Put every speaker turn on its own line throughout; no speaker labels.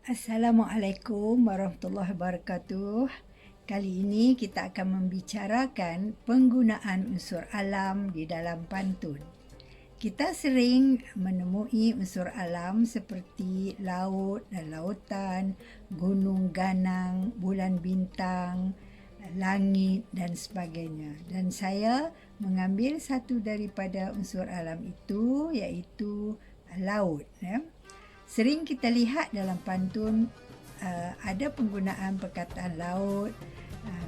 Assalamualaikum warahmatullahi wabarakatuh. Kali ini kita akan membicarakan penggunaan unsur alam di dalam pantun. Kita sering menemui unsur alam seperti laut dan lautan, gunung ganang, bulan bintang, langit dan sebagainya. Dan saya mengambil satu daripada unsur alam itu, iaitu laut. Sering kita lihat dalam pantun ada penggunaan perkataan laut,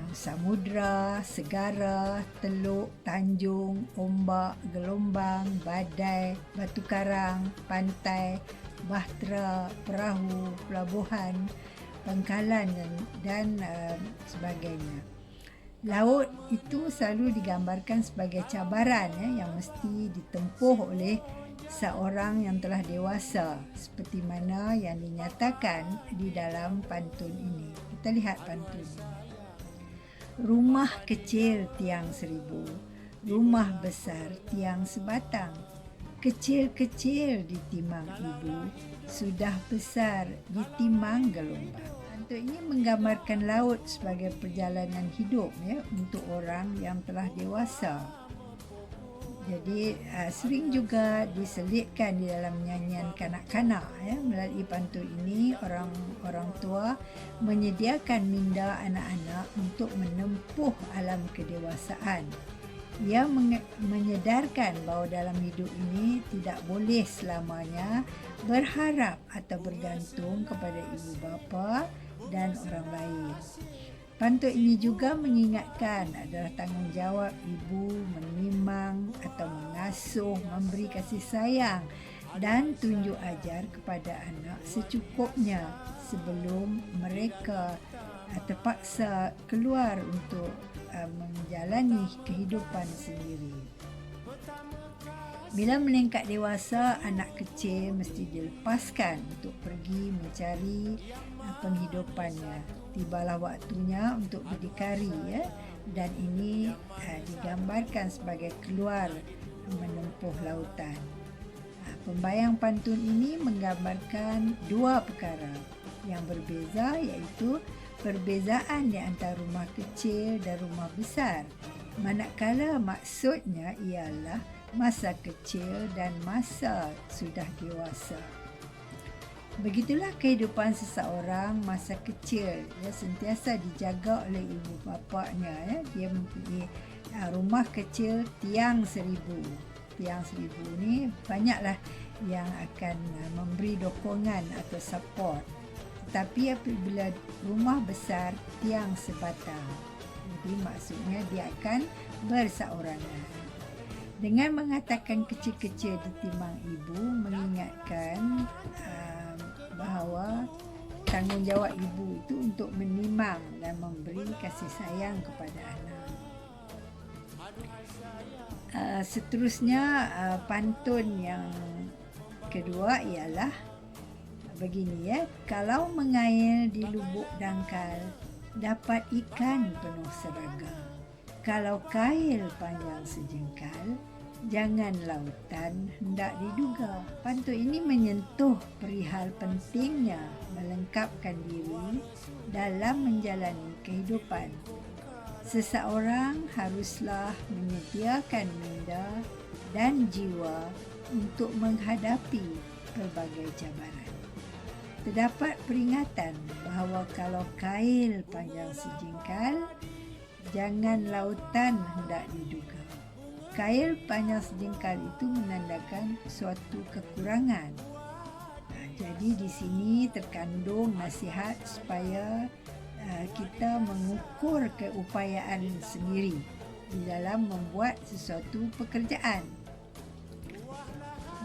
samudra, segara, teluk, tanjung, ombak, gelombang, badai, batu karang, pantai, bahtera, perahu, pelabuhan, pangkalan dan sebagainya. Laut itu selalu digambarkan sebagai cabaran yang mesti ditempuh oleh seorang yang telah dewasa, seperti mana yang dinyatakan di dalam pantun ini. Kita lihat pantun ini. Rumah kecil tiang 1000, rumah besar tiang sebatang. Kecil-kecil ditimang ibu, sudah besar ditimang gelombang. Pantun ini menggambarkan laut sebagai perjalanan hidup untuk orang yang telah dewasa. Jadi sering juga diselitkan di dalam nyanyian kanak-kanak melalui pantun ini orang tua menyediakan minda anak-anak untuk menempuh alam kedewasaan. Ia menyedarkan bahawa dalam hidup ini tidak boleh selamanya berharap atau bergantung kepada ibu bapa dan orang lain. Pantun ini juga mengingatkan adalah tanggungjawab ibu menimang atau mengasuh, memberi kasih sayang dan tunjuk ajar kepada anak secukupnya sebelum mereka terpaksa keluar untuk menjalani kehidupan sendiri. Bila meningkat dewasa, anak kecil mesti dilepaskan untuk pergi mencari penghidupannya. Tibalah waktunya untuk berdikari dan ini digambarkan sebagai keluar menempuh lautan. Pembayang pantun ini menggambarkan dua perkara yang berbeza, iaitu perbezaan di antara rumah kecil dan rumah besar. Manakala maksudnya ialah masa kecil dan masa sudah dewasa. Begitulah kehidupan seseorang masa kecil. Dia sentiasa dijaga oleh ibu bapanya. Dia mempunyai rumah kecil tiang 1000. Tiang 1000 ni banyaklah yang akan memberi dokongan atau support. Tetapi apabila rumah besar tiang sebatang, jadi maksudnya dia akan berseorangan. Dengan mengatakan kecil-kecil ditimang ibu, mengingatkan bahawa tanggungjawab ibu itu untuk menimang dan memberi kasih sayang kepada anak. Seterusnya pantun yang kedua ialah begini kalau mengail di lubuk dangkal dapat ikan penuh seraga. Kalau kail panjang sejengkal, jangan lautan hendak diduga. Pantun ini menyentuh perihal pentingnya melengkapkan diri dalam menjalani kehidupan. Seseorang haruslah menyediakan minda dan jiwa untuk menghadapi pelbagai cabaran. Terdapat peringatan bahawa kalau kail panjang sejengkal, jangan lautan hendak diduga. Kail panjang sejengkal itu menandakan suatu kekurangan. Jadi di sini terkandung nasihat supaya kita mengukur keupayaan sendiri di dalam membuat sesuatu pekerjaan.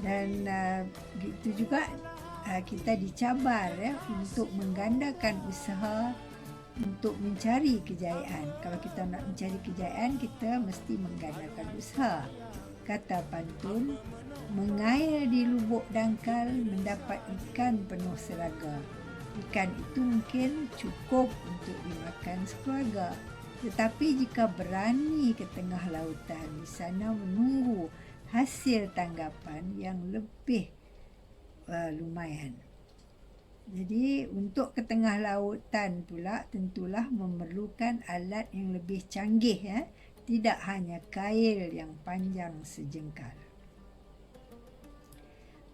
Dan begitu juga kita dicabar untuk menggandakan usaha untuk mencari kejayaan. Kalau kita nak mencari kejayaan, kita mesti menggandakan usaha. Kata pantun, mengail di lubuk dangkal mendapat ikan penuh seraga. Ikan itu mungkin cukup untuk dimakan sekeluarga. Tetapi jika berani ke tengah lautan, di sana menunggu hasil tanggapan yang lebih lumayan. Jadi untuk ke tengah lautan pula tentulah memerlukan alat yang lebih canggih, ya. Tidak hanya kail yang panjang sejengkal.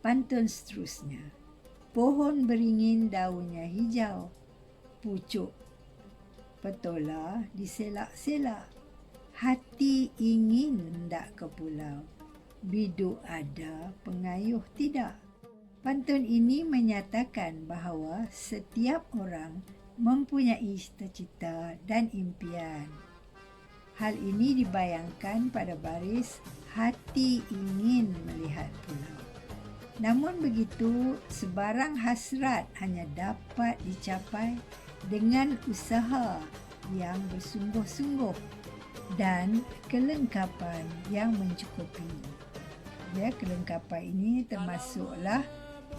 Pantun seterusnya. Pohon beringin daunnya hijau, pucuk petola diselak-selak. Hati ingin hendak ke pulau, biduk ada, pengayuh tidak. Pantun ini menyatakan bahawa setiap orang mempunyai cita-cita dan impian. Hal ini dibayangkan pada baris hati ingin melihat pulau. Namun begitu, sebarang hasrat hanya dapat dicapai dengan usaha yang bersungguh-sungguh dan kelengkapan yang mencukupi. Ya, kelengkapan ini termasuklah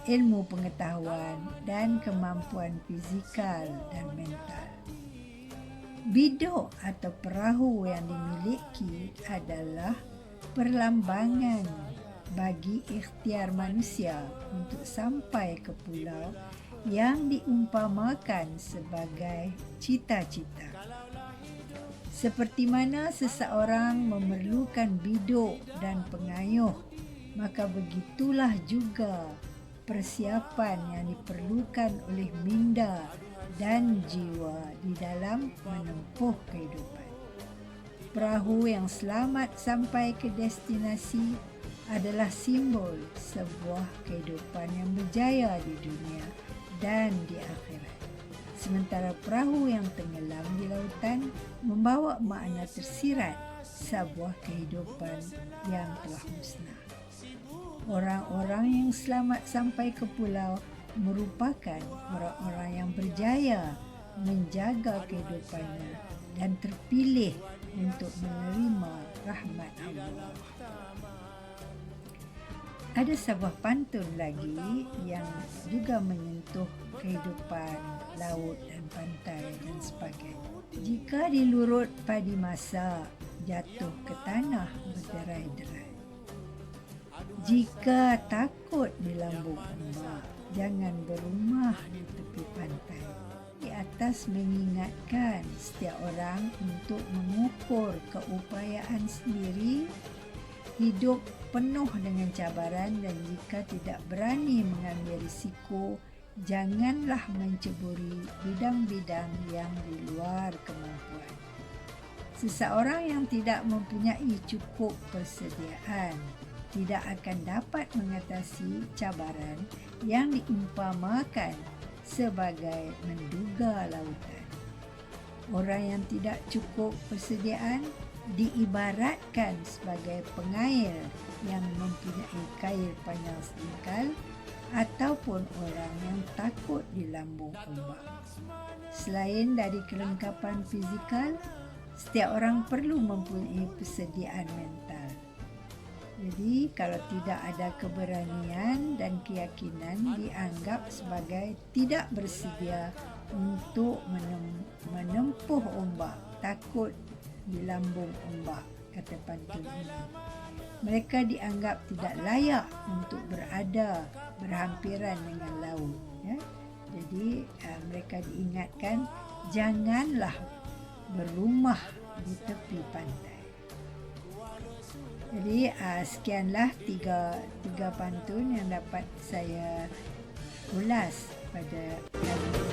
ilmu pengetahuan dan kemampuan fizikal dan mental. Biduk atau perahu yang dimiliki adalah perlambangan bagi ikhtiar manusia untuk sampai ke pulau yang diumpamakan sebagai cita-cita. Seperti mana seseorang memerlukan biduk dan pengayuh, maka begitulah juga persiapan yang diperlukan oleh minda dan jiwa di dalam menempuh kehidupan. Perahu yang selamat sampai ke destinasi adalah simbol sebuah kehidupan yang berjaya di dunia dan di akhirat. Sementara perahu yang tenggelam di lautan membawa makna tersirat sebuah kehidupan yang telah musnah. Orang-orang yang selamat sampai ke pulau merupakan orang-orang yang berjaya menjaga kehidupannya dan terpilih untuk menerima rahmat Allah. Ada sebuah pantun lagi yang juga menyentuh kehidupan laut dan pantai dan sebagainya. Jika dilurut padi masak, jatuh ke tanah berderai-derai. Jika takut di lambung ombak, jangan berumah di tepi pantai. Di atas mengingatkan setiap orang untuk mengukur keupayaan sendiri. Hidup penuh dengan cabaran dan jika tidak berani mengambil risiko, janganlah menceburi bidang-bidang yang di luar kemampuan. Seseorang yang tidak mempunyai cukup persediaan tidak akan dapat mengatasi cabaran yang diumpamakan sebagai menduga lautan. Orang yang tidak cukup persediaan diibaratkan sebagai pengail yang mempunyai kail panjang sejengkal ataupun orang yang takut di lambung ombak. Selain dari kelengkapan fizikal, setiap orang perlu mempunyai persediaan mental. Jadi kalau tidak ada keberanian dan keyakinan dianggap sebagai tidak bersedia untuk menempuh ombak, takut di lambung ombak, kata pantun ini. Mereka dianggap tidak layak untuk berada berhampiran dengan laut. Ya. Jadi mereka diingatkan janganlah berumah di tepi pantai. Jadi sekianlah tiga pantun yang dapat saya ulas pada kali ini.